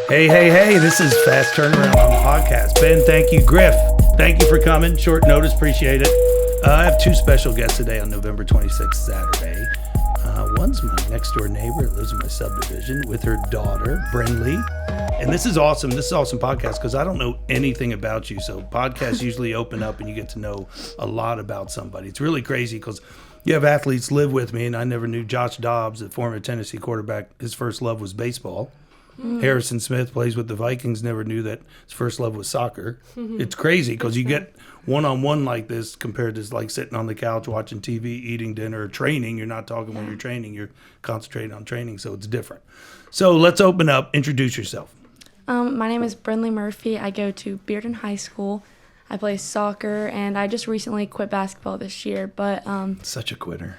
Hey, this is Fast Turnaround on the podcast. Ben, thank you. Griff, thank you for coming. Short notice, appreciate it. I have two special guests today on November 26th, Saturday. One's my next door neighbor that lives in my subdivision with her daughter, Brinley. And this is awesome. This is an awesome podcast because I don't know anything about you. So podcasts usually open up and you get to know a lot about somebody. It's really crazy because you have athletes live with me, and I never knew Josh Dobbs, the former Tennessee quarterback, his first love was baseball. Harrison Smith plays with the Vikings, never knew that his first love was soccer. It's crazy because you get one-on-one like this compared to like sitting on the couch watching TV, eating dinner, or training. You're not talking when you're training. You're concentrating on training, so it's different. So let's open up. Introduce yourself. My name is Brinley Murphy. I go to Bearden High School. I play soccer, and I just recently quit basketball this year, but... Such a quitter.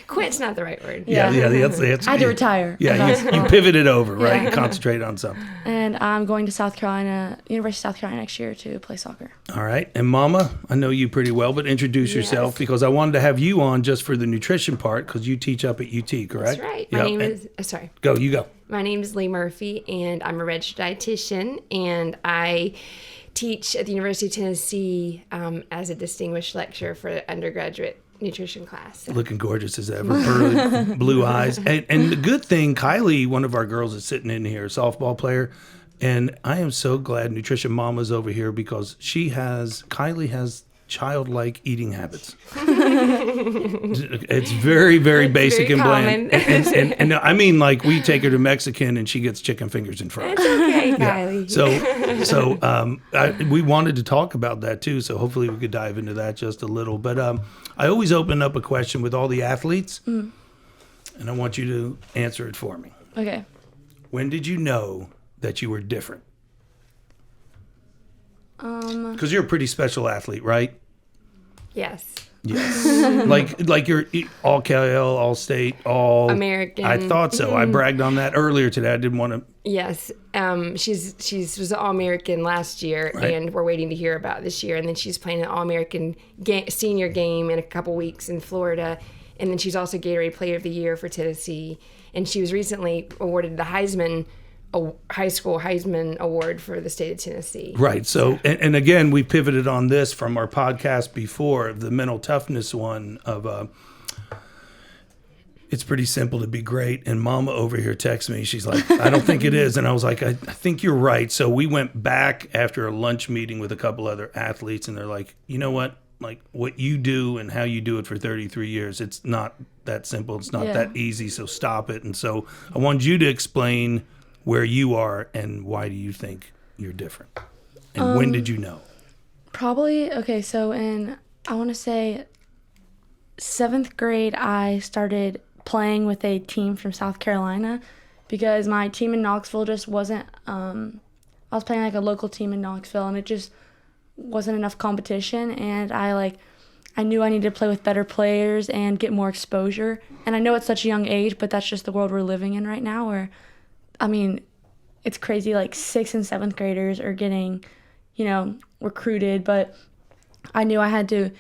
Quit's not the right word. Yeah. That's I had to retire. Yeah, you pivoted over, right? You concentrate on something. And I'm going to University of South Carolina next year to play soccer. All right. And Mama, I know you pretty well, but introduce yourself because I wanted to have you on just for the nutrition part because you teach up at UT, correct? That's right. Yep. My name is... sorry. You go. My name is Lee Murphy, and I'm a registered dietitian, and I teach at the University of Tennessee as a distinguished lecturer for the undergraduate nutrition class. Looking gorgeous as ever, pearly blue eyes. And the good thing, Kylie, one of our girls is sitting in here, softball player, and I am so glad Nutrition Mama's over here because Kylie has childlike eating habits. It's very, very basic very and bland. And I mean, like, we take her to Mexican and she gets chicken fingers and fries. It's okay, Kylie. So we wanted to talk about that too. So hopefully we could dive into that just a little. But I always open up a question with all the athletes, and I want you to answer it for me. Okay. When did you know that you were different? Because you're a pretty special athlete, right? Yes. like you're all KL, all state, all American. I thought so. I bragged on that earlier today. I didn't want to. Yes. She's was All American last year, Right. and we're waiting to hear about this year. And then she's playing an All American senior game in a couple weeks in Florida. And then she's also Gatorade Player of the Year for Tennessee. And she was recently awarded the high school Heisman Award for the state of Tennessee. Right. So, and again, we pivoted on this from our podcast before, the mental toughness one of, it's pretty simple to be great. And Mama over here texts me. She's like, I don't think it is. And I was like, I think you're right. So we went back after a lunch meeting with a couple other athletes, and they're like, you know what? Like, what you do and how you do it for 33 years, it's not that simple. It's not that easy. So stop it. And so I wanted you to explain where you are and why do you think you're different? And when did you know? Probably, okay, so I want to say 7th grade, I started playing with a team from South Carolina because my team in Knoxville just wasn't, I was playing like a local team in Knoxville, and it just wasn't enough competition, and I knew I needed to play with better players and get more exposure. And I know it's such a young age, but that's just the world we're living in right now where, I mean, it's crazy, like 6th and 7th graders are getting, recruited, but I knew I had to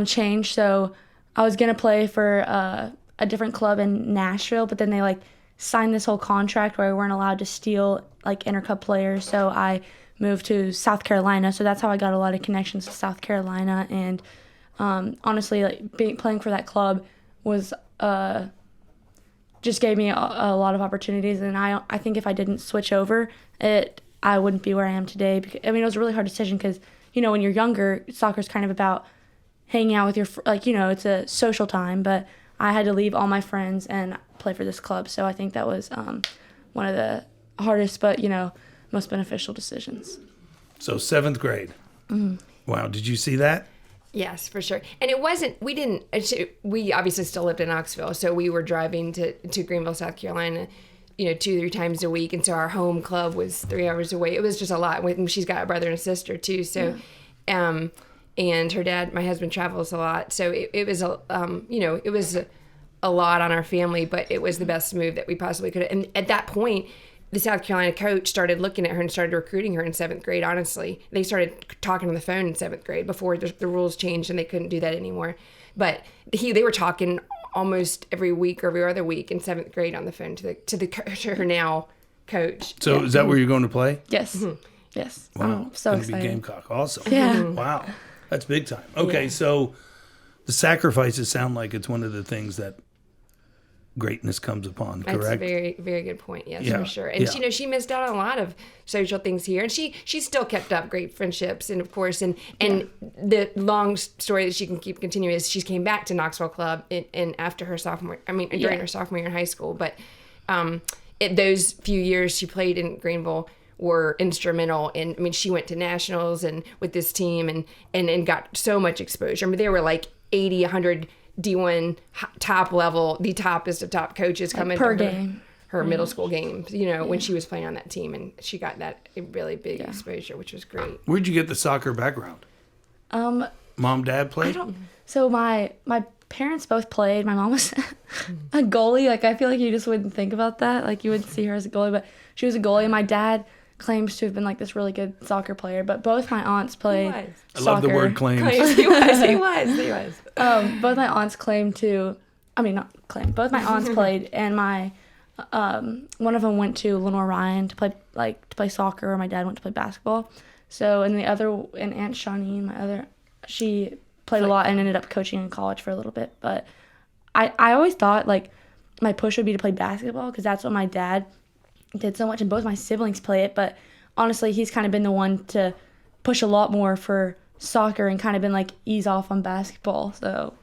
change. So I was going to play for a different club in Nashville, but then they signed this whole contract where we weren't allowed to steal intercup players. So I moved to South Carolina. So that's how I got a lot of connections to South Carolina. And honestly, playing for that club was just gave me a lot of opportunities, and I think if I didn't switch over, I wouldn't be where I am today. Because, it was a really hard decision because, when you're younger, soccer's kind of about hanging out with your, it's a social time, but I had to leave all my friends and play for this club. So I think that was one of the hardest but, most beneficial decisions. So 7th grade. Mm-hmm. Wow. Did you see that? Yes, for sure. And we obviously still lived in Knoxville, so we were driving to Greenville, South Carolina, 2-3 times a week. And so our home club was 3 hours away. It was just a lot. She's got a brother and a sister too. So, and her dad, my husband, travels a lot. So it was it was a lot on our family, but it was the best move that we possibly could have. And at that point, the South Carolina coach started looking at her and started recruiting her in 7th grade, honestly. They started talking on the phone in 7th grade before the rules changed and they couldn't do that anymore. But they were talking almost every week or every other week in 7th grade on the phone to her now coach. So is that where you're going to play? Yes. Yes. Wow. I'm so Gonna excited. be Gamecock. Awesome. Yeah. Wow. That's big time. Okay, so the sacrifices sound like it's one of the things that greatness comes upon, That's a correct? very, very good point. Yes, Yeah, for sure. And yeah. she missed out on a lot of social things here, and she still kept up great friendships, and of course, and the long story that she can keep continuing is she came back to Knoxville Club and after her during her sophomore year in high school, but those few years she played in Greenville were instrumental. And I mean, she went to nationals and with this team and got so much exposure. I mean, there were like 80, 100 D1 top level, the toppest of top coaches coming per to game. her middle school games, when she was playing on that team, and she got that really big exposure, which was great. Where'd you get the soccer background? Mom, dad played? So my parents both played. My mom was a goalie. Like, I feel like you just wouldn't think about that. Like, you wouldn't see her as a goalie, but she was a goalie. And my dad claims to have been like this really good soccer player, but both my aunts played I soccer. love the word claims. He was. Both my aunts both my aunts played, and my one of them went to Lenore Ryan to play soccer, or my dad went to play basketball. So, and Aunt Shawnee, she played a lot and ended up coaching in college for a little bit. But I always thought like my push would be to play basketball, because that's what my dad did so much, and both my siblings play it. But honestly, he's kind of been the one to push a lot more for soccer and kind of been like ease off on basketball. So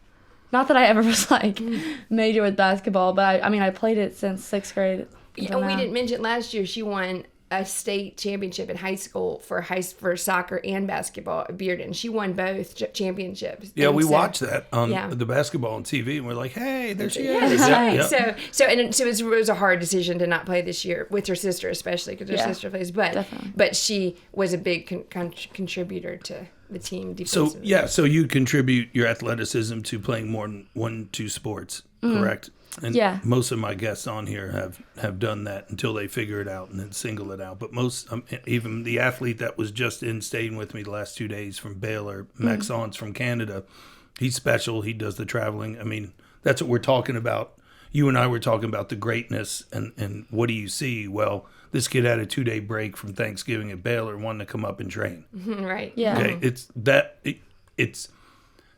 not that I ever was like major with basketball, but I played it since 6th grade. We didn't mention last year she won a state championship in high school for soccer and basketball at Bearden. She won both championships. Yeah, And we so- watched that on Yeah. the basketball on TV, and we're like, hey, there she Yeah, is. that's Yeah, right. yeah. So it was a hard decision to not play this year with her sister, especially because her Yeah, sister plays. But definitely. but she was a big contributor to the team defensively. So you contribute your athleticism to playing more than 1-2 sports, correct? And Yeah. most of my guests on here have done that until they figure it out and then single it out. But most, even the athlete that was just staying with me the last 2 days from Baylor, Maxon's from Canada, he's special. He does the traveling. I mean, that's what we're talking about. You and I were talking about the greatness and what do you see? Well, this kid had a 2-day break from Thanksgiving at Baylor and wanted to come up and train. Right. Yeah. Okay, it's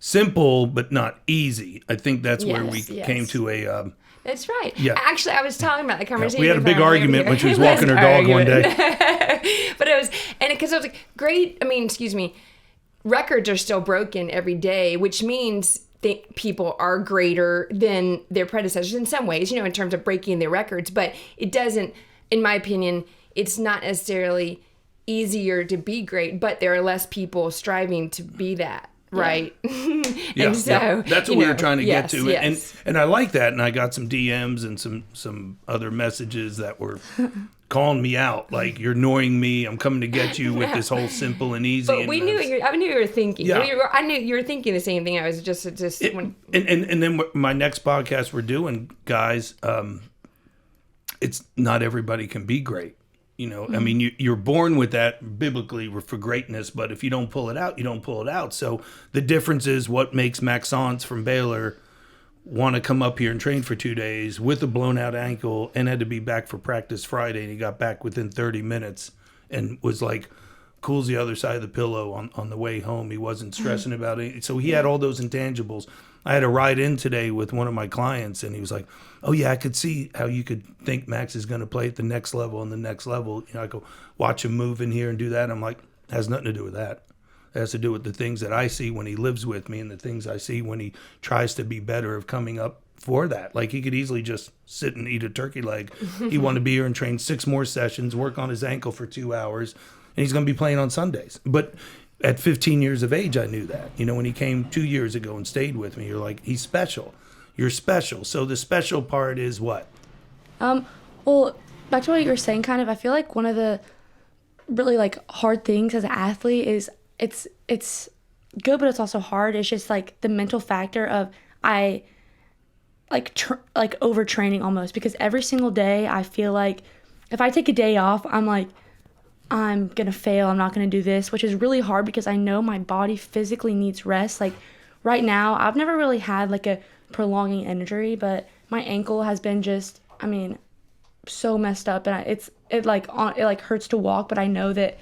simple but not easy. I think that's where we Yes. came to a. That's right. Yeah. Actually, I was talking about the conversation. We had a with big her argument earlier. when she was It walking her dog one argument. day. But it was, and because I was like, great. I mean, excuse me, records are still broken every day, which means people are greater than their predecessors in some ways, in terms of breaking their records. But it doesn't, in my opinion, it's not necessarily easier to be great, but there are less people striving to be that. Right. Yeah, And so, yeah. That's what we were trying to yes, get to, yes. and I like that. And I got some DMs and some other messages that were calling me out, like, you're annoying me. I'm coming to get you with this whole simple and easy. But and we knew I knew you were thinking. Yeah. I knew you were thinking the same thing. I was just when, and then my next podcast we're doing, guys. It's not everybody can be great. I mean, you're born with that biblically for greatness, but if you don't pull it out, you don't pull it out. So the difference is what makes Maxence from Baylor want to come up here and train for 2 days with a blown out ankle and had to be back for practice Friday. And he got back within 30 minutes and was like, cool's the other side of the pillow on the way home. He wasn't stressing about it. So he had all those intangibles. I had a ride in today with one of my clients, and he was like, oh, yeah, I could see how you could think Max is going to play at the next level and the next level. I go, watch him move in here and do that. I'm like, it has nothing to do with that. It has to do with the things that I see when he lives with me and the things I see when he tries to be better of coming up for that. Like, he could easily just sit and eat a turkey leg. He wanted to be here and train 6 more sessions, work on his ankle for 2 hours, and he's going to be playing on Sundays. But at 15 years of age, I knew that. When he came 2 years ago and stayed with me, you're like, he's special. You're special. So the special part is what? Well, back to what you were saying, kind of, I feel like one of the really like hard things as an athlete is it's good, but it's also hard. It's just like the mental factor of overtraining almost, because every single day I feel like if I take a day off, I'm like, I'm going to fail. I'm not going to do this, which is really hard because I know my body physically needs rest. Like right now, I've never really had like a prolonging injury, but my ankle has been so messed up, and it hurts to walk, but I know that,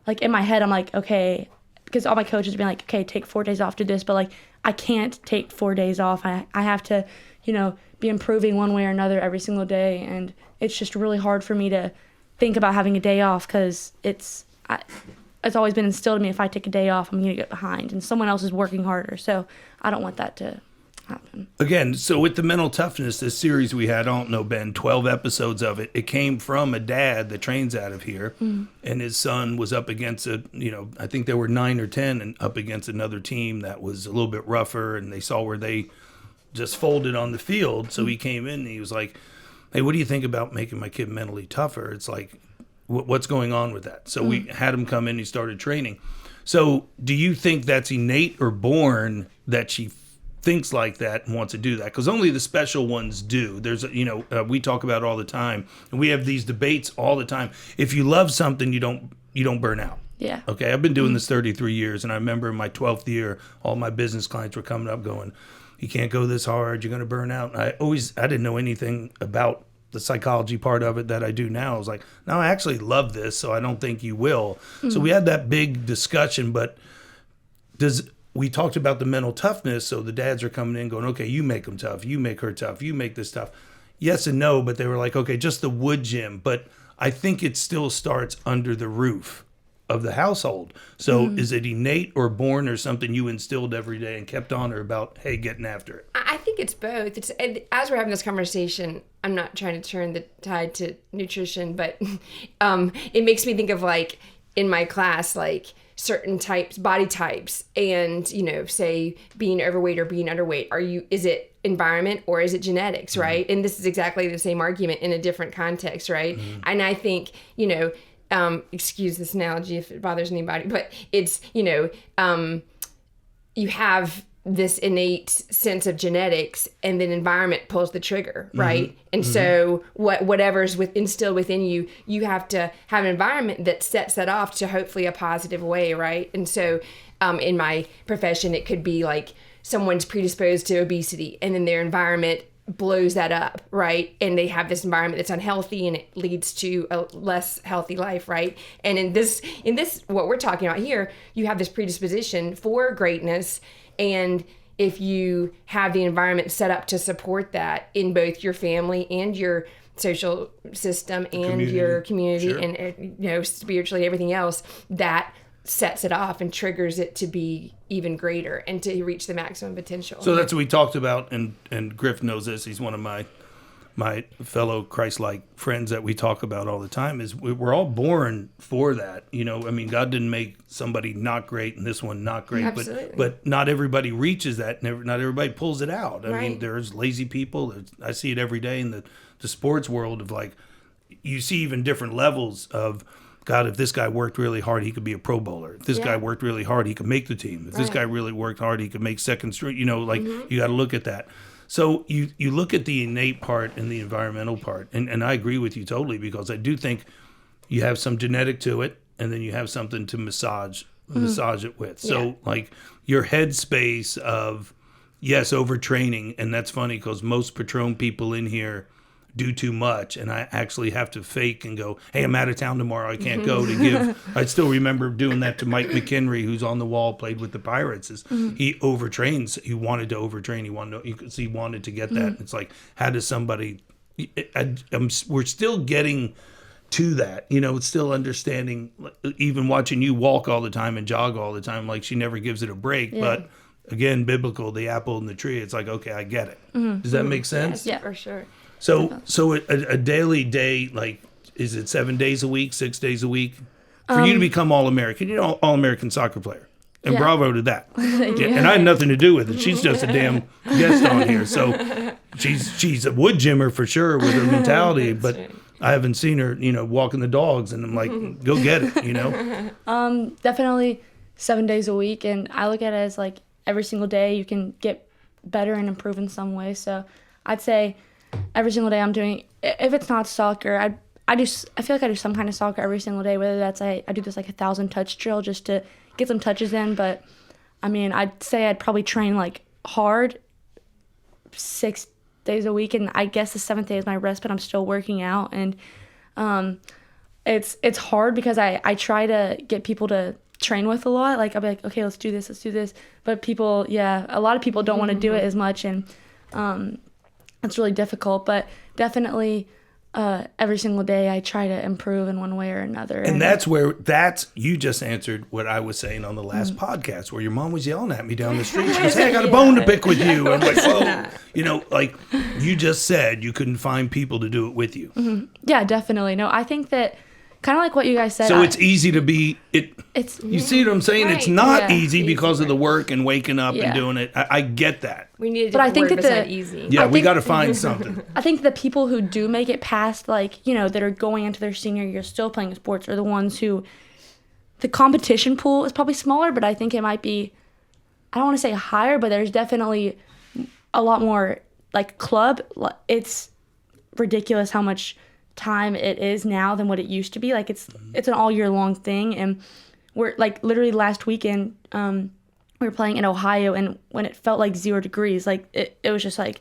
like, in my head I'm like, okay, because all my coaches have been like, okay, take 4 days off to this, but like I can't take 4 days off. I have to, be improving one way or another every single day, and it's just really hard for me to think about having a day off because it's always been instilled in me, if I take a day off, I'm going to get behind, and someone else is working harder, so I don't want that to happen. Again, so with the mental toughness, this series we had, I don't know, Ben, 12 episodes of it, it came from a dad that trains out of here, and his son was up against I think there were 9 or 10 and up against another team that was a little bit rougher, and they saw where they just folded on the field. So he came in and he was like, hey, what do you think about making my kid mentally tougher? It's like, what's going on with that? So we had him come in, he started training. So do you think that's innate or born that she thinks like that and wants to do that? Because only the special ones do. There's, we talk about it all the time, and we have these debates all the time. If you love something, you don't burn out. Yeah. Okay, I've been doing this 33 years, and I remember in my 12th year, all my business clients were coming up going, you can't go this hard, you're going to burn out. And I didn't know anything about the psychology part of it that I do now. I was like, no, I actually love this, so I don't think you will. So we had that big discussion, but we talked about the mental toughness, so the dads are coming in going, okay, you make them tough, you make her tough, you make this tough. Yes and no, but they were like, okay, just the wood gym. But I think it still starts under the roof of the household. So is it innate or born or something you instilled every day and kept on her about, hey, getting after it? I think it's both. As we're having this conversation, I'm not trying to turn the tide to nutrition, but it makes me think of, like, in my class, like, certain types, body types, and, say being overweight or being underweight. Is it environment or is it genetics, right? And this is exactly the same argument in a different context, right? And I think, excuse this analogy if it bothers anybody, but it's, you have this innate sense of genetics, and then environment pulls the trigger, right? And so whatever's instilled within you, you have to have an environment that sets that off to hopefully a positive way, right? And so in my profession, it could be like someone's predisposed to obesity, and then their environment blows that up, right? And they have this environment that's unhealthy, and it leads to a less healthy life, right? And in this what we're talking about here, you have this predisposition for greatness, and if you have the environment set up to support that in both your family and your social system and your community, sure, and spiritually, everything else, that sets it off and triggers it to be even greater and to reach the maximum potential. So that's what we talked about, and Griff knows this. He's one of my fellow Christ-like friends that we talk about all the time. Is we're all born for that. God didn't make somebody not great and this one not great, but not everybody reaches that. Not everybody pulls it out. I mean, there's lazy people. I see it every day in the sports world of, like, you see even different levels of, God, if this guy worked really hard, he could be a Pro Bowler. If this guy worked really hard, he could make the team. If this guy really worked hard, he could make second string. You got to look at that. So you look at the innate part and the environmental part, and I agree with you totally, because I do think you have some genetic to it, and then you have something to massage it with. So, like, your headspace of, yes, overtraining, and that's funny because most Petrone people in here do too much, and I actually have to fake and go, hey, I'm out of town tomorrow, I can't go, to give. I still remember doing that to Mike McHenry, who's on the wall, played with the Pirates. He overtrains. He wanted to overtrain. He wanted to get that. It's like, how does somebody? We're still getting to that. It's still understanding. Even watching you walk all the time and jog all the time, like, she never gives it a break. But again, biblical, the apple in the tree. It's like, okay, I get it. Does that make sense? Yes, yeah, for sure. So a daily day, like, is it 7 days a week, 6 days a week? For you to become All-American, All-American soccer player. And bravo to that. And I had nothing to do with it. She's just a damn guest on here. So she's a wood gymmer for sure with her mentality, but I haven't seen her, walking the dogs, and I'm like, go get it, Definitely 7 days a week, and I look at it as, like, every single day you can get better and improve in some way. So I'd say every single day I'm doing, if it's not soccer, I feel like I do some kind of soccer every single day, whether that's I do this, like, 1,000 touch drill just to get some touches in. But I mean, I'd say I'd probably train, like, hard 6 days a week, and I guess the 7th day is my rest, but I'm still working out, and it's hard because I try to get people to train with a lot. Like I'll be like, okay, let's do this, but people, a lot of people don't want to do it as much, and it's really difficult. But definitely every single day I try to improve in one way or another. And you just answered what I was saying on the last podcast, where your mom was yelling at me down the street. She goes, hey, I got a bone to pick with you. I'm like, whoa. Like you just said, you couldn't find people to do it with you. Mm-hmm. Yeah, definitely. No, I think that kind of like what you guys said. So it's easy to be, you see what I'm saying? Right. It's not easy because of the work and waking up and doing it. I get that. We need a but I think word that beside easy. Yeah, we got to find something. I think the people who do make it past, like, that are going into their senior year still playing sports are the ones who, the competition pool is probably smaller, but I think it might be, I don't want to say higher, but there's definitely a lot more, like, club. It's ridiculous how much time it is now than what it used to be. Like, it's an all year long thing, and we're, like, literally last weekend, we were playing in Ohio, and when it felt like 0 degrees, like it was just like,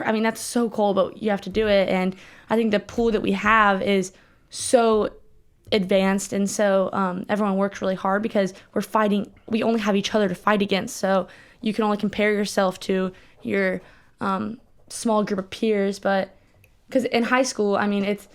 I mean, that's so cold, but you have to do it. And I think the pool that we have is so advanced, and so everyone works really hard because we only have each other to fight against. So you can only compare yourself to your small group of peers. But because in high school, I mean, it's,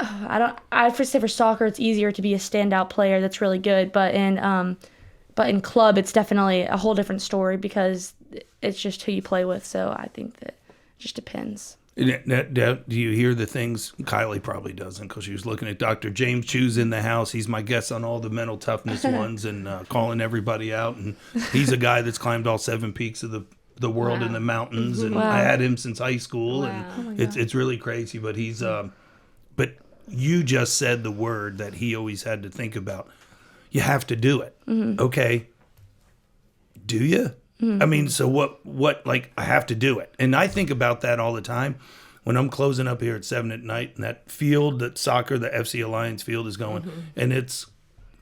I would say for soccer, it's easier to be a standout player that's really good, but in club, it's definitely a whole different story because it's just who you play with. So I think that it just depends. Do you hear the things? Kylie probably doesn't, because she was looking at Dr. James Chu's in the house. He's my guest on all the mental toughness ones and calling everybody out. And he's a guy that's climbed all 7 peaks of the world in the mountains. And I had him since high school. And it's really crazy. But he's but you just said the word that he always had to think about. You have to do it. Mm-hmm. Okay. Do you? Mm-hmm. I mean, so what, like, I have to do it. And I think about that all the time when I'm closing up here at 7 at night, and that field, that soccer, the FC Alliance field is going, and it's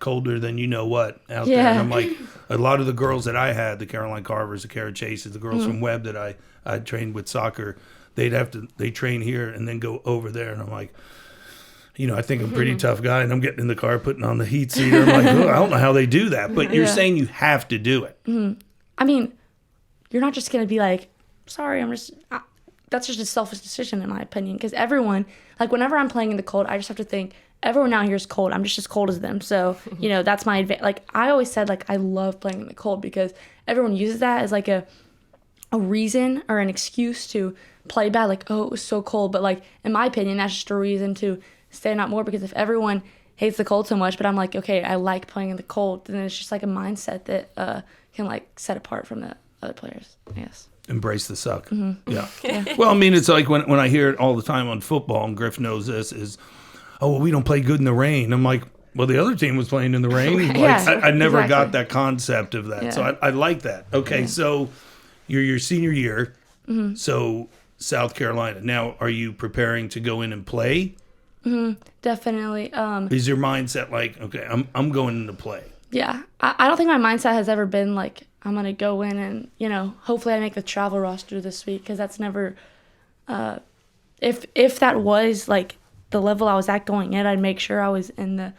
colder than you know what out there. And I'm like, a lot of the girls that I had, the Caroline Carvers, the Kara Chases, the girls from Webb that I trained with soccer, they train here and then go over there. And I'm like, I think I'm a pretty tough guy, and I'm getting in the car, putting on the heat seat. I'm like, I don't know how they do that. But you're saying you have to do it. Mm-hmm. I mean, you're not just going to be like, sorry, that's just a selfish decision in my opinion. Because everyone, like whenever I'm playing in the cold, I just have to think, everyone out here is cold. I'm just as cold as them. So, that's my advantage. Like I always said, like I love playing in the cold because everyone uses that as like a reason or an excuse to play bad. Like, oh, it was so cold. But like, in my opinion, that's just a reason to stand out more, because if everyone hates the cold so much, but I'm like, okay, I like playing in the cold, then it's just like a mindset that can like set apart from the other players, I guess. Embrace the suck. Mm-hmm. Yeah. Well, I mean, it's like when I hear it all the time on football, and Griff knows this, is, oh, well, we don't play good in the rain. I'm like, well, the other team was playing in the rain. Like, I never got that concept of that. Yeah. So I like that. Okay, so you're your senior year, so South Carolina. Now, are you preparing to go in and play? Mm-hmm, definitely. Is your mindset like, okay, I'm going into play? Yeah. I don't think my mindset has ever been like, I'm going to go in and, hopefully I make the travel roster this week, because that's never, if that was like the level I was at going in, I'd make sure I was in the,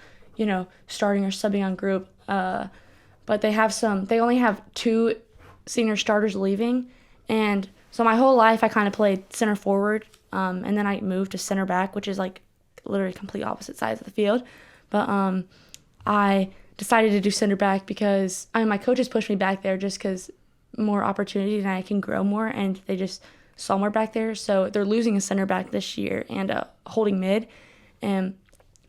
starting or subbing on group. But they only have 2 senior starters leaving. And so my whole life I kind of played center forward. And then I moved to center back, which is like literally complete opposite sides of the field. But I decided to do center back because my coaches pushed me back there just because more opportunity and I can grow more, and they just saw more back there. So they're losing a center back this year and a holding mid. And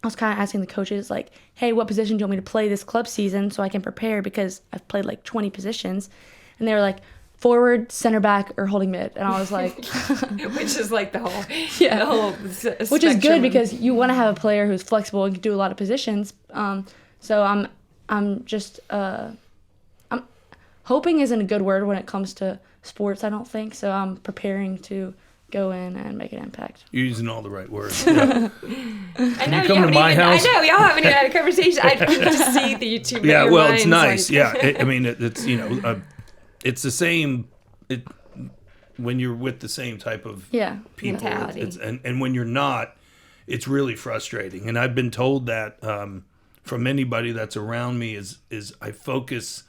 I was kind of asking the coaches, like, hey, what position do you want me to play this club season so I can prepare, because I've played like 20 positions. And they were like, forward, center back, or holding mid. And I was like... Which is like the whole... Yeah. The whole which is good, because you want to have a player who's flexible and can do a lot of positions. So I'm just... I'm hoping isn't a good word when it comes to sports, I don't think. So I'm preparing to go in and make an impact. You're using all the right words. Yeah. I know, you come to my house. I know, y'all haven't even had a conversation. I just see the YouTube. Yeah, well, it's nice. Like... Yeah, I mean, it's, it's the same. when you're with the same type of Yeah. people. Mentality. And when you're not, it's really frustrating. And I've been told that from anybody that's around me is I focus.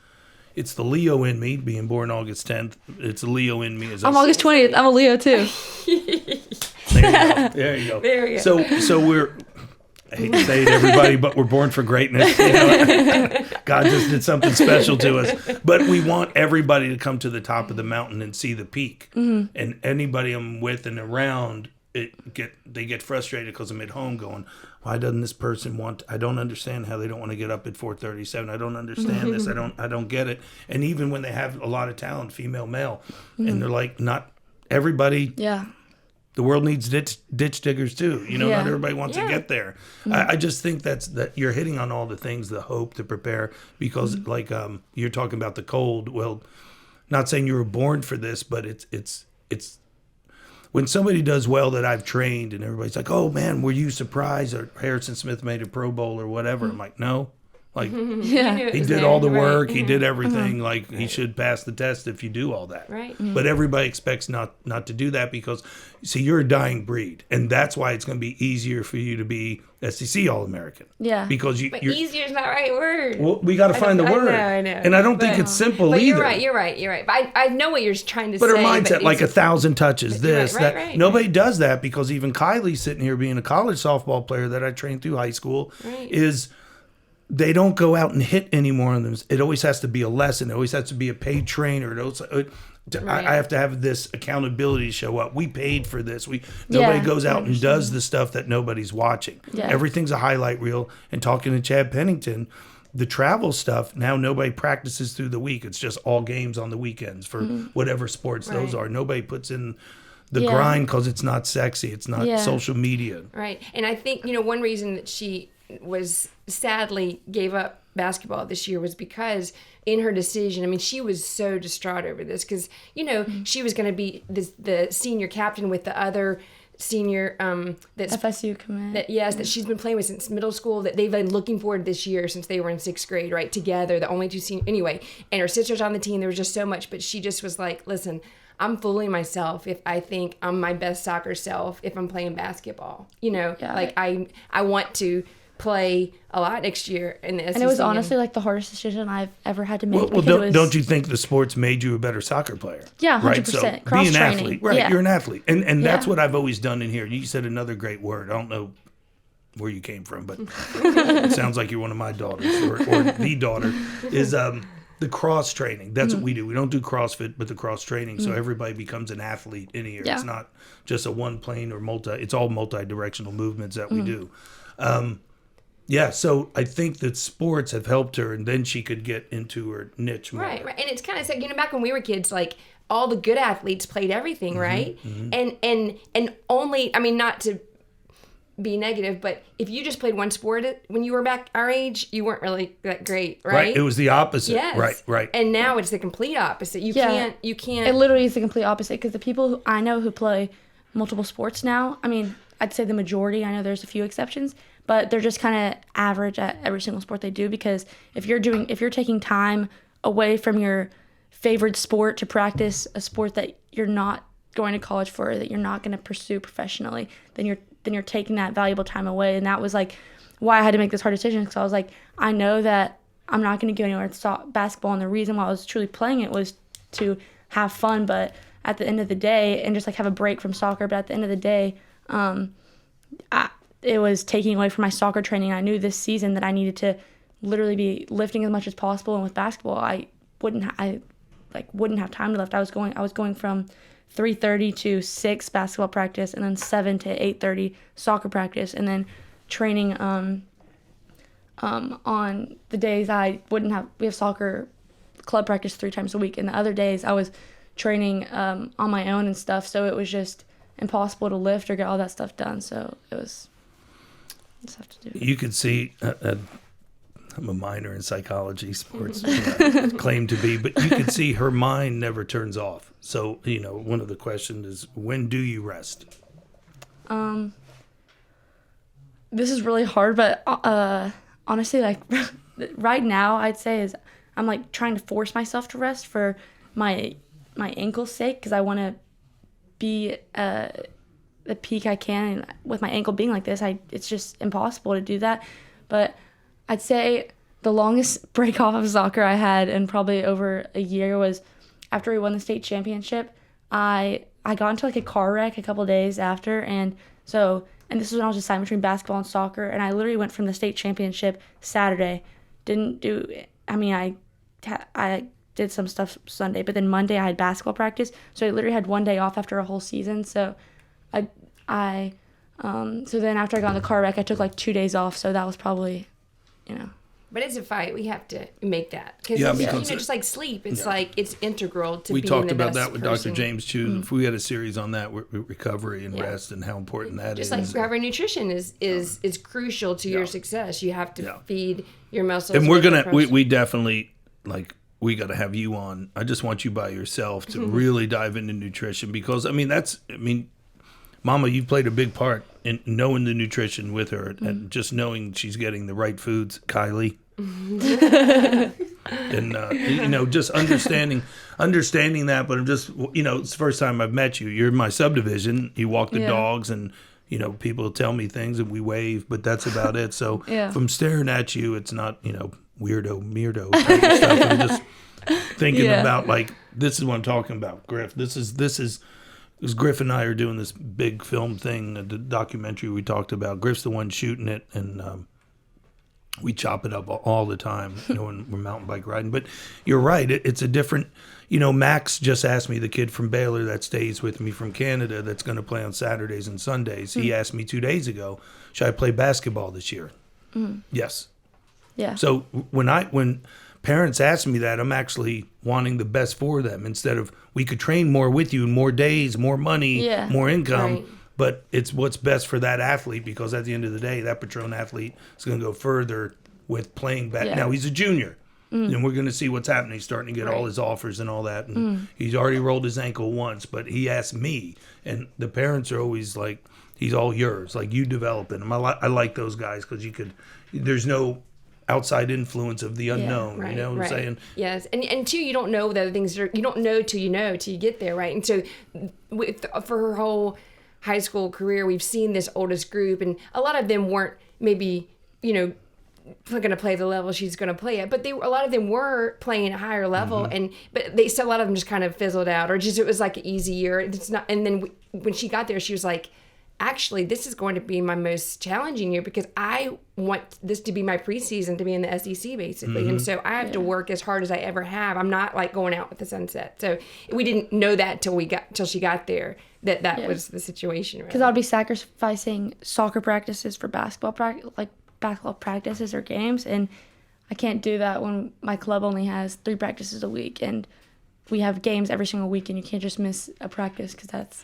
It's the Leo in me, being born August 10th. It's the Leo in me. I'm August 20th. I'm a Leo too. There you go. There you go. So we're, I hate to say it, everybody, but we're born for greatness. You know? God just did something special to us. But we want everybody to come to the top of the mountain and see the peak. Mm-hmm. And anybody I'm with and around, they get frustrated because I'm at home going, why doesn't this person want? I don't understand how they don't want to get up at 4:37. I don't understand this. I don't get it. And even when they have a lot of talent, female, male, and they're like, not everybody. Yeah. The world needs ditch diggers too. You know, Yeah. not everybody wants to get there. I just think that you're hitting on all the things, the hope, to prepare, because like you're talking about the cold. Well, not saying you were born for this, but it's when somebody does well that I've trained and everybody's like, oh man, were you surprised? Or Harrison Smith made a Pro Bowl or whatever. I'm like, no. Like Yeah. he did all the work, he did everything. Like he should pass the test if you do all that. Right. But everybody expects not to do that because, see, you're a dying breed, and that's why it's going to be easier for you to be SEC All-American. Yeah. Because But you're. easier is not the right word. Well, we got to find the word. I know. And I don't think it's simple But either. you're right. But I know what you're trying to But say. her mindset, but like it's- 1,000 touches, this, Right, that. right. Nobody does that because even Kylie's sitting here being a college softball player that I trained through high school Right. is they don't go out and hit anymore on them. It always has to be a lesson. It always has to be a paid trainer. I have to have this accountability to show up. We paid for this. Nobody Yeah, goes I out and does the stuff that nobody's watching. Yeah. Everything's a highlight reel. And talking to Chad Pennington, the travel stuff, now nobody practices through the week. It's just all games on the weekends for whatever sports those Right. are. Nobody puts in the Yeah. grind because it's not sexy. It's not Yeah. social media. Right. And I think, one reason that she was sadly gave up basketball this year was because in her decision, I mean, she was so distraught over this because, she was going to be the senior captain with the other senior that's FSU commit. that she's been playing with since middle school, that they've been looking forward this year since they were in 6th grade, right? Together, the only two senior anyway. And her sister's on the team. There was just so much, but she just was like, listen, I'm fooling myself if I think I'm my best soccer self if I'm playing basketball. Like I want to play a lot next year in the SEC. And it was honestly like the hardest decision I've ever had to make. Well, because don't you think the sports made you a better soccer player? Yeah, 100%. Right? So be an Cross-training. athlete. Right, Yeah. you're an athlete. And that's Yeah. what I've always done in here. You said another great word. I don't know where you came from, but it sounds like you're one of my daughters or the daughter, is the cross training. That's what we do. We don't do CrossFit, but the cross training. So everybody becomes an athlete in here. Yeah. It's not just a one plane or it's all multi-directional movements that we do. Yeah, so I think that sports have helped her, and then she could get into her niche more. Right. And it's kind of like, back when we were kids, like all the good athletes played everything, right? And only, I mean, not to be negative, but if you just played one sport when you were back our age, you weren't really that great, right? It was the opposite. Yes. Right. And now it's the complete opposite. You Yeah. can't. It literally is the complete opposite because the people who I know who play multiple sports now, I mean, I'd say the majority, I know there's a few exceptions, but they're just kind of average at every single sport they do because if you're taking time away from your favorite sport to practice a sport that you're not going to college for, that you're not going to pursue professionally, then you're taking that valuable time away. And that was like why I had to make this hard decision because I was like, I know that I'm not going to go anywhere with basketball, and the reason why I was truly playing it was to have fun, but at the end of the day, and just like have a break from soccer, but at the end of the day, it was taking away from my soccer training. I knew this season that I needed to literally be lifting as much as possible, and with basketball, I wouldn't have time to lift. I was going from 3:30 to 6 basketball practice, and then 7 to 8:30 soccer practice, and then training on the days we have soccer club practice 3 times a week, and the other days I was training on my own and stuff, so it was just impossible to lift or get all that stuff done, so it was tough to do. You could see, I'm a minor in psychology, sports, claim to be, but you could see her mind never turns off. So, one of the questions is, when do you rest? This is really hard, but honestly, like right now, I'd say is I'm like trying to force myself to rest for my ankle's sake because I want to be the peak I can. And with my ankle being like this, it's just impossible to do that. But I'd say the longest break off of soccer I had in probably over a year was after we won the state championship. I got into like a car wreck a couple days after, and this was when I was deciding between basketball and soccer, and I literally went from the state championship Saturday. I did some stuff Sunday, but then Monday I had basketball practice, so I literally had one day off after a whole season. So so then after I got in the car wreck, I took like 2 days off, so that was probably, But it's a fight. We have to make that. Because, just like sleep, it's like it's integral to being the best person. We talked about that with Dr. James, too. If we had a series on that, recovery and rest and how important that is. Just like recovery nutrition is crucial to your success. You have to feed your muscles. And we definitely, like, we got to have you on. I just want you by yourself to really dive into nutrition because, Mama, you played a big part in knowing the nutrition with her and just knowing she's getting the right foods, Kylie. And, just understanding that. But I'm just, it's the first time I've met you. You're in my subdivision. You walk the dogs and, people tell me things and we wave, but that's about it. So if I'm staring at you, it's not, weirdo type of stuff. I'm just thinking about, like, this is what I'm talking about, Griff. This is because Griff and I are doing this big film thing, the documentary we talked about. Griff's the one shooting it, and we chop it up all the time, when we're mountain bike riding. But you're right. It's a different, Max just asked me, the kid from Baylor that stays with me from Canada that's going to play on Saturdays and Sundays. He asked me 2 days ago, should I play basketball this year? Yes. Yeah. So when parents ask me that, I'm actually wanting the best for them instead of we could train more with you, more days, more money, more income. Right. But it's what's best for that athlete because at the end of the day, that Petrone athlete is going to go further with playing back. Yeah. Now, he's a junior, and we're going to see what's happening. He's starting to get all his offers and all that. And he's already rolled his ankle once, but he asked me. And the parents are always like, he's all yours. Like, you develop him. I like those guys because there's no outside influence of the unknown, you know what I'm saying? Yes, and two, you don't know the other things. You don't know till you get there, right? And so for her whole high school career, we've seen this oldest group, and a lot of them weren't maybe, going to play the level she's going to play at, but a lot of them were playing at a higher level, but a lot of them just kind of fizzled out, or just it was like an easy year. It's not, and then when she got there, she was like, actually, this is going to be my most challenging year because I want this to be my preseason to be in the SEC, basically. And so I have to work as hard as I ever have. I'm not like going out with the sunset. So we didn't know that till she got there, that was the situation. Because I'll be sacrificing soccer practices for basketball practices or games. And I can't do that when my club only has 3 practices a week. And we have games every single week, and you can't just miss a practice because that's,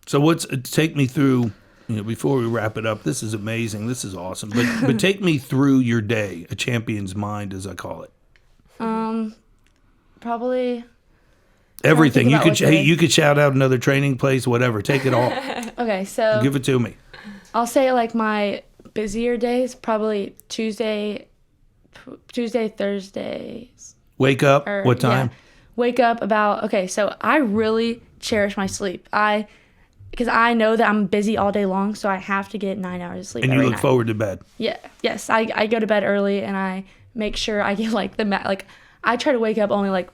So take me through, before we wrap it up, this is amazing. This is awesome. But take me through your day, a champion's mind, as I call it. Probably everything. You could shout out another training place, whatever. Take it all. Okay, so give it to me. I'll say like my busier days, probably Tuesday, Thursdays. Wake up. What time? Yeah, wake up so I really cherish my sleep. Because I know that I'm busy all day long, so I have to get 9 hours of sleep. And you look forward to bed. Yeah. Yes. I go to bed early, and I make sure I get I try to wake up only like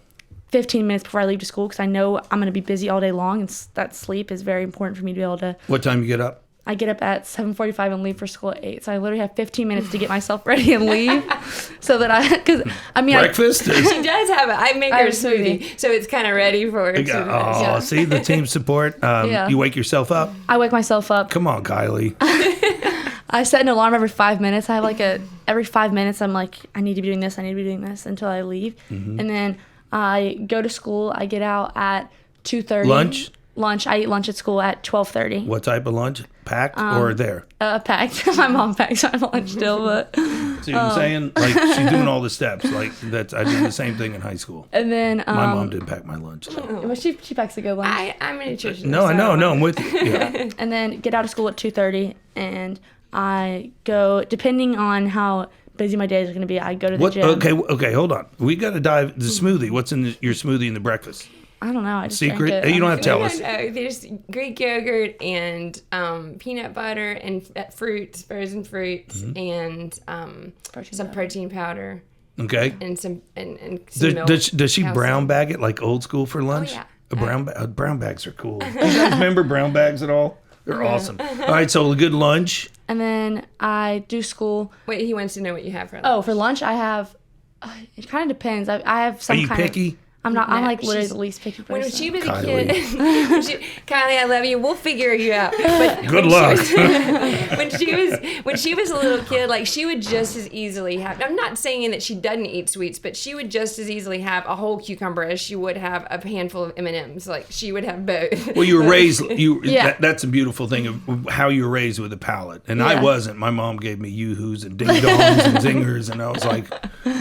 15 minutes before I leave to school because I know I'm going to be busy all day long, and that sleep is very important for me to be able to. What time you get up? I get up at 7:45 and leave for school at 8. So I literally have 15 minutes to get myself ready and leave, so that breakfast. She does have it. I make her a smoothie, so it's kind of ready for her. See the team support. You wake yourself up. I wake myself up. Come on, Kylie. I set an alarm every 5 minutes. I have every 5 minutes. I'm like, I need to be doing this. I need to be doing this until I leave, and then I go to school. I get out at 2:30. Lunch. I eat lunch at school at 12:30. What type of lunch? Packed or there? Packed. My mom packs my lunch still, but. See what I'm saying? Like, she's doing all the steps. Like, I did the same thing in high school. And then my mom didn't pack my lunch. So. Well, she packs a good lunch. I'm a nutritionist. No, I know. I'm with you. Yeah. And then get out of school at 2:30, and I go, depending on how busy my days are going to be, I go to the gym. Okay, hold on. We got to dive the smoothie. What's in your smoothie and the breakfast? I don't know. I just Secret? drank it. You don't have to tell us. There's Greek yogurt and peanut butter and fruits, frozen fruits, and some protein powder. Okay. And some milk. Does she brown bag it like old school for lunch? Oh, A yeah. brown bags are cool. You guys remember brown bags at all? They're awesome. All right, so a good lunch. And then I do school. Wait, he wants to know what you have for lunch. Oh, for lunch I have. It kind of depends. I have some. Are you picky? I'm not. I'm like literally she's- the least picky person. When she was Kylie. a kid, Kylie, I love you. We'll figure you out. But Good luck. When she was a little kid, like she would just as easily have. I'm not saying that she doesn't eat sweets, but she would just as easily have a whole cucumber as she would have a handful of M&Ms. Like she would have both. Well, you were raised. Yeah. That's a beautiful thing of how you were raised with a palate, and Yeah. I wasn't. My mom gave me yoo-hoos and ding-dongs and zingers, and I was like,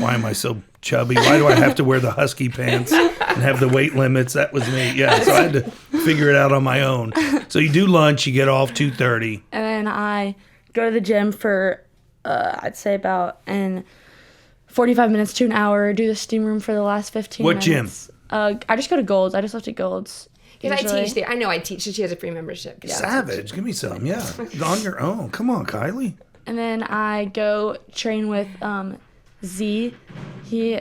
"Why am I so chubby? Why do I have to wear the husky pants and have the weight limits?" That was me. Yeah, so I had to figure it out on my own. So you do lunch, you get off 2:30. And then I go to the gym for, I'd say about 45 minutes to an hour. Do the steam room for the last 15 What minutes. gym? I just go to Gold's. I just left at Gold's. Because I usually. teach there. I know I teach, so she has a free membership. Yeah. Savage, give me some. Yeah, on your own. Come on, Kylie. And then I go train with Z. He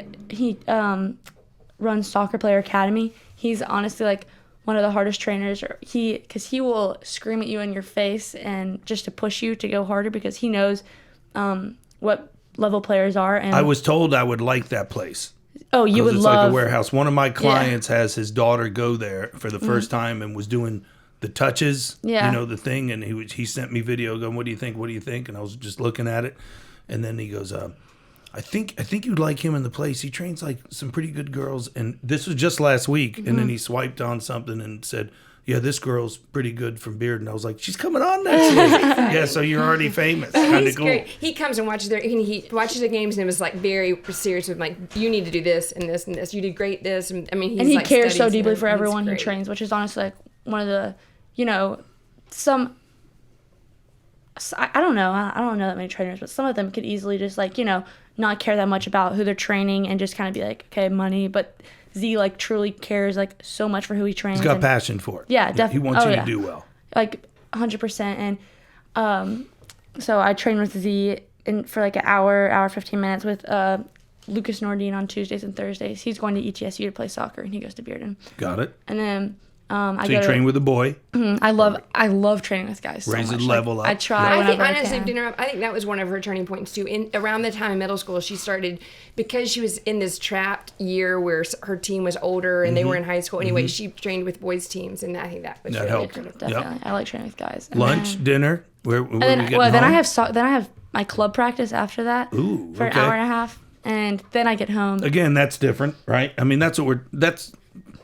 runs Soccer Player Academy. He's honestly like one of the hardest trainers. Because he will scream at you in your face and just to push you to go harder because he knows what level players are. And I was told I would like that place. oh, you would It's love like a warehouse. One of my clients has his daughter go there for the first time and was doing the touches, Yeah. the thing, and he sent me video going, "What do you think? What do you think?" And I was just looking at it, and then he goes, I think you'd like him in the place. He trains like some pretty good girls." And this was just last week, and then he swiped on something and said, "Yeah, this girl's pretty good from Beard." And I was like, "She's coming on next week." Yeah, so you're already famous. Kind of He's cool. great. He comes and watches he watches the games and it was like very serious with like, you need to do this and this and this. You did great this. And I mean, he's and he like cares so studies deeply them. for He's everyone he great. trains, which is honestly like one of the, I don't know. I don't know that many trainers, but some of them could easily just like, not care that much about who they're training and just kind of be like, okay, money. But Z like truly cares like so much for who he trains. He's got and, passion for it. Yeah, He definitely. wants you yeah. to do well. Like 100%. And so I train with Z for like an hour 15 minutes with Lucas Nordine on Tuesdays and Thursdays. He's going to ETSU to play soccer and he goes to Bearden. Got it. And then I So you train with a boy. I love training with guys so Raise much. the level up. I try I think whenever I honestly, can. I think that was one of her turning points too. Around the time in middle school, she started because she was in this trapped year where her team was older and they were in high school. Anyway, she trained with boys teams, and I think that was That really helped. good. Definitely, I like training with guys. And Lunch, dinner. Where then, are we getting then I home? have my club practice after that Ooh, for okay. an hour and a half, and then I get home. Again, that's different, right? I mean, that's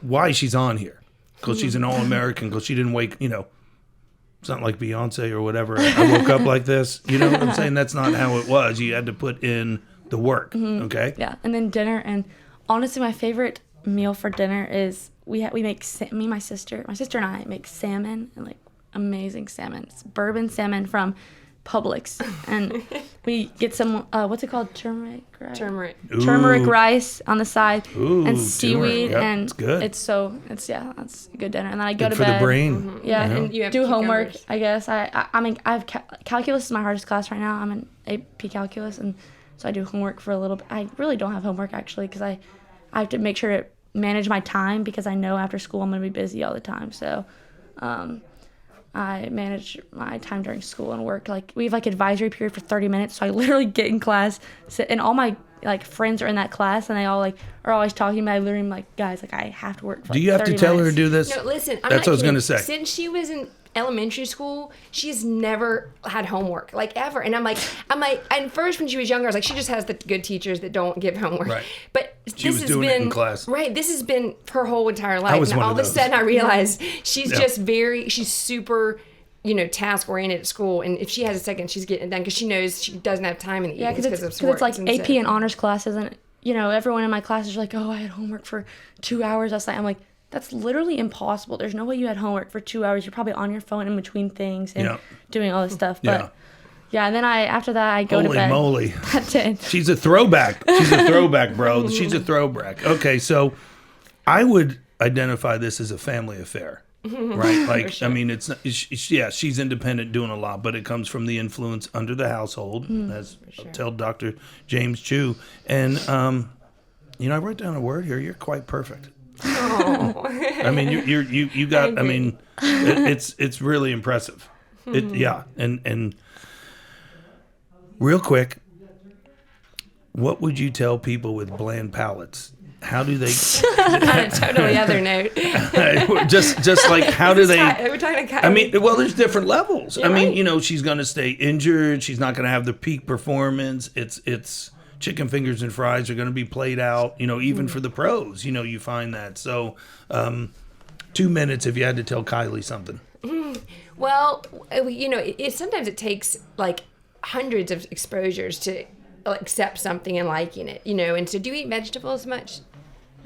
why she's on here. Because she's an All-American, because she didn't wake, it's not like Beyonce or whatever. I woke up like this. You know what I'm saying? That's not how it was. You had to put in the work, okay? Yeah, and then dinner. And honestly, my favorite meal for dinner is we make me, my sister and I make salmon and like amazing salmon. It's bourbon salmon from Publix, and we get some what's it called, turmeric rice on the side, Ooh, and seaweed, yep, and it's good. that's a good dinner. And then I go Good to for bed. the brain. Yeah, And you have do homework. cucumbers. I guess I mean calculus is my hardest class right now. I'm in AP calculus, and so I do homework for a little bit. I really don't have homework actually because I have to make sure to manage my time because I know after school I'm going to be busy all the time. So I manage my time during school and work. Like we have like advisory period for 30 minutes, so I literally get in class, sit, and all my like friends are in that class, and they all like are always talking about. I literally am like, guys, like I have to work. For, Do like, you have to 30 tell her minutes. to do this? No, listen. I'm That's not what I was kidding. going to say. Since she was in elementary school, she's never had homework, like ever. And I'm like, and first when she was younger, I was like, she just has the good teachers that don't give homework. Right. But She was this has doing been it in class. right. This has been her whole entire life. was And one all of of a those. sudden, I realized she's Yeah. just she's super. Task oriented at school, and if she has a second, she's getting it done because she knows she doesn't have time in the Yeah, evenings because of it's sports. like and AP so- and honors classes, and everyone in my class is like, oh, I had homework for 2 hours last night. I'm like, that's literally impossible. There's no way you had homework for 2 hours. You're probably on your phone in between things and Yeah. doing all this stuff. Yeah. But yeah, and then after that I go to Holy bed. moly. That's it. She's a throwback. She's a throwback, bro. She's a throwback. Okay, so I identify this as a family affair. Right, like sure. I mean, it's not, she's independent, doing a lot, but it comes from the influence under the household, as sure. tell Dr. James Chu. And I wrote down a word here. You're quite perfect. Oh. I mean, you got. I mean, it's really impressive. And real quick, what would you tell people with bland palates? How do they? On a totally other note. just like how do they? We're talking to Kylie. I mean, well, there's different levels. You're I mean, right. she's going to stay injured. She's not going to have the peak performance. It's chicken fingers and fries are going to be played out. Even for the pros, you find that. So, 2 minutes if you had to tell Kylie something. Well, sometimes it takes like hundreds of exposures to accept something and liking it, And so, do you eat vegetables much?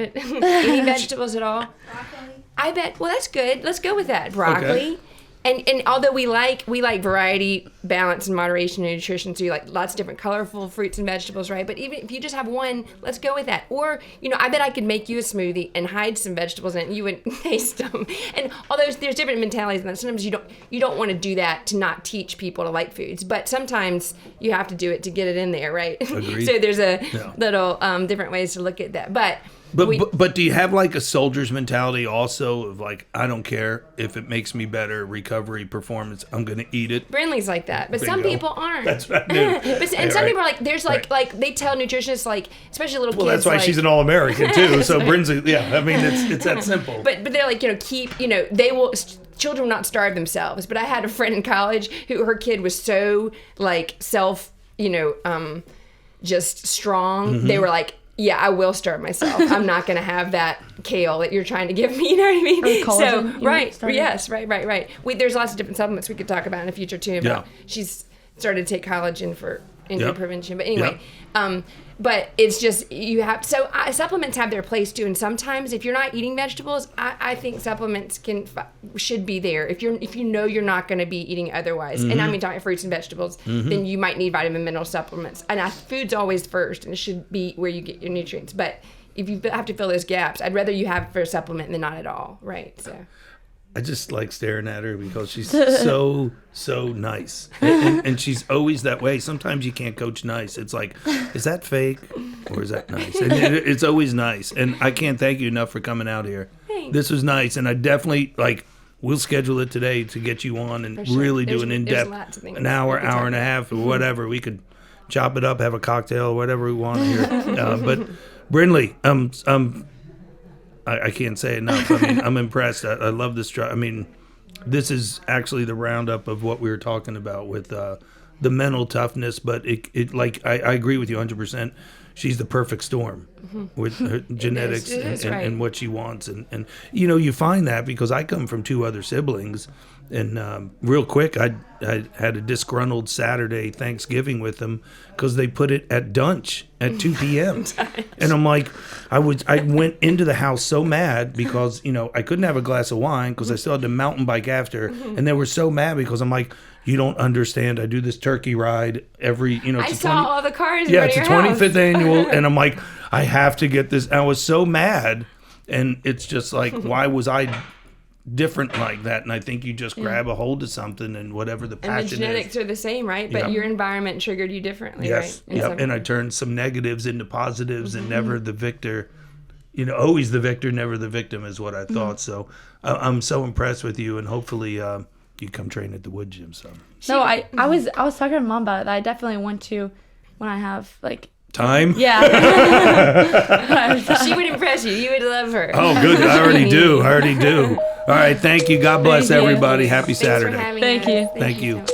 Any vegetables at all? Broccoli. I bet. Well, that's good. Let's go with that. Broccoli. Okay. And although we like variety, balance, and moderation in nutrition, so you like lots of different colorful fruits and vegetables, right? But even if you just have one, let's go with that. Or, I bet I could make you a smoothie and hide some vegetables in it and you wouldn't taste them. And although there's different mentalities in that, sometimes you don't want to do that to not teach people to like foods. But sometimes you have to do it to get it in there, right? Agreed. So there's a little different ways to look at that. But do you have like a soldier's mentality also of like, I don't care if it makes me better, recovery, performance, I'm going to eat it? Brinley's like that, but some Bingo. people aren't. That's right, dude. And some people are like, there's like they tell nutritionists, like, especially little kids. Well, that's why like, she's an All-American too. So Brinley, I mean, it's that simple. But they're like, they will. Children will not starve themselves. But I had a friend in college who her kid was so like self, just strong. Mm-hmm. They were like, yeah, I will starve myself. I'm not going to have that kale that you're trying to give me. You know what I mean? Or collagen, So, you right. started. Yes, right. There's lots of different supplements we could talk about in the future, too. About she's started to take collagen for injury prevention. But anyway, but it's just supplements have their place, too. And sometimes if you're not eating vegetables, I think supplements should be there. If you're not going to be eating otherwise, and I mean talking fruits and vegetables, then you might need vitamin mineral supplements. And food's always first, and it should be where you get your nutrients. But if you have to fill those gaps, I'd rather you have for a supplement than not at all, right? So I just like staring at her because she's so nice, and she's always that way. Sometimes you can't coach nice. It's like, is that fake or is that nice? And it's always nice. And I can't thank you enough for coming out here. Thanks. This was nice, and I definitely we'll schedule it today to get you on and sure. really do There's an lots in-depth, of things an hour we could talk and a about. half, or whatever. We could chop it up, have a cocktail, whatever we want here. But Brinley, I can't say enough. I mean, I'm impressed. I love this. I mean, this is actually the roundup of what we were talking about with the mental toughness. But it like I agree with you 100%. She's the perfect storm with her genetics It is, right. and what she wants. And you find that because I come from 2 other siblings. And real quick, I had a disgruntled Saturday Thanksgiving with them because they put it at Dunch at 2 p.m. And I'm like, I went into the house so mad because, I couldn't have a glass of wine because I still had to mountain bike after. And they were so mad because I'm like, you don't understand. I do this turkey ride every, I saw all the cars. Yeah, in it's a front of your 25th house. annual. And I'm like, I have to get this. And I was so mad. And it's just like, why was I different like that? And I think you just grab a hold of something and whatever the And passion the genetics is. are the same, right? But your environment triggered you differently, Yes. right? Yep. And I turned some negatives into positives and never the victor. Always the victor, never the victim is what I thought. So I'm so impressed with you, and hopefully you come train at the Wood Gym. So No, I was talking to Mom about it. That I definitely want to when I have time. Yeah. She would impress you. You would love her. Oh, good. I already do. All right. Thank you. God bless Thank you. everybody. Happy Thanks for Saturday. having Thank us. you. Thank you.